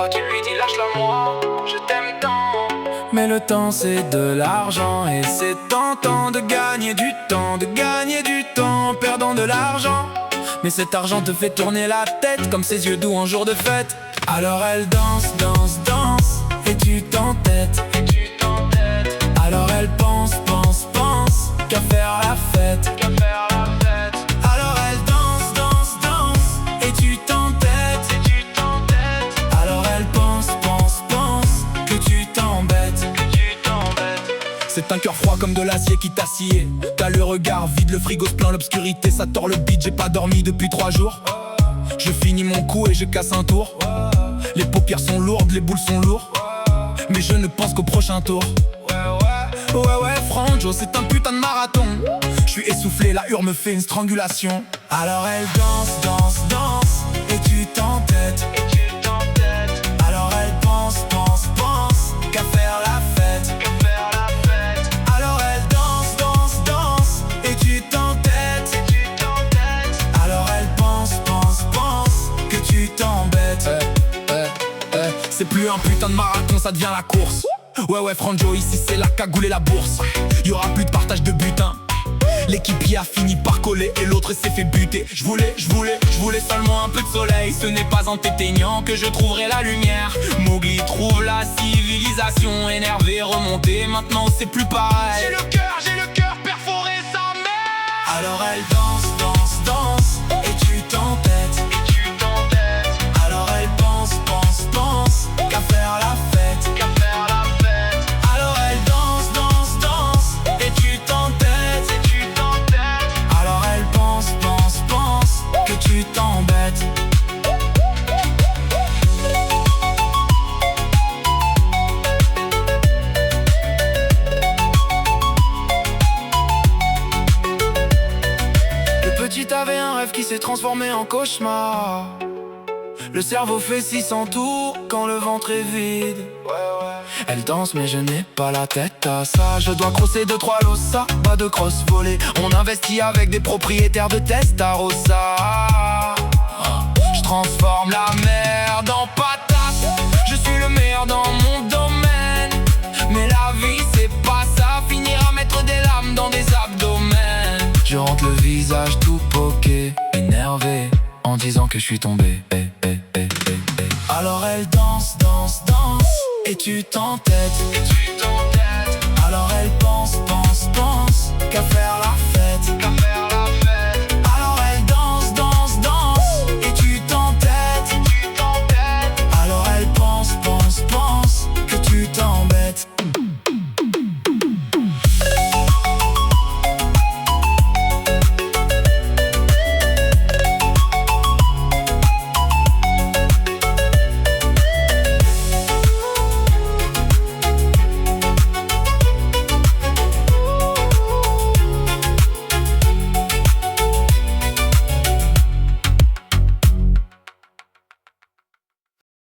pas, tu lui dis lâche-la moi, je t'aime tant. Mais le temps c'est de l'argent et c'est tentant de gagner du temps, en perdant de l'argent. Mais cet argent te fait tourner la tête comme ses yeux doux en jour de fête. Alors elle danse, danse, danse et tu t'entêtes. Alors elle pense, pense, pense qu'à faire la fête. Alors elle danse, danse, danse et tu t'entêtes. Alors elle pense, pense, pense que tu t'embêtes. C'est un cœur froid comme de l'acier qui t'a scié. T'as le regard vide, le frigo se plaint, l'obscurité ça tord le beat. J'ai pas dormi depuis 3 jours. Je finis mon coup et je casse un tour. Les paupières sont lourdes, les boules sont lourdes. Mais je ne pense qu'au prochain tour. Ouais, Franjo, c'est un putain de marathon. Je suis essoufflé, la hure me fait une strangulation. Alors elle danse, danse, danse et tu t'entêtes. Alors elle pense, pense, pense qu'à faire la fête. Alors elle danse, danse, danse et tu t'entêtes. Alors elle pense, pense, pense que tu t'embêtes. C'est plus un putain de marathon, ça devient la course. Ouais, Franjo, ici c'est la cagoule et la bourse. Y'aura plus de partage de butin. L'équipier a fini par coller et l'autre s'est fait buter. Je voulais seulement un peu de soleil. Ce n'est pas en t'éteignant que je trouverai la lumière. Mowgli trouve la civilisation. Énervé, remonté, maintenant c'est plus pareil. J'ai le cœur perforé sa mère. Alors elle danse, danse, danse et tu t'entêtes. Alors elle pense, pense, pense qu'à faire la fête. Alors elle danse, danse, danse et tu t'entêtes. Alors elle pense, pense, pense que tu t'embêtes. Le petit avait un rêve qui s'est transformé en cauchemar. Le cerveau fait 600 tours quand le ventre est vide. Elle danse mais je n'ai pas la tête à ça. Je dois crosser 2-3 losa, pas de cross volée. On investit avec des propriétaires de Testarossa. Je transforme la merde en patate. Je suis le meilleur dans mon domaine. Mais la vie c'est pas ça, finir à mettre des lames dans des abdomens. Je rentre le visage tout poqué, énervé, en disant que je suis tombé. Alors elle danse, danse, danse et tu t'entêtes. Alors elle pense, pense, pense qu'à faire la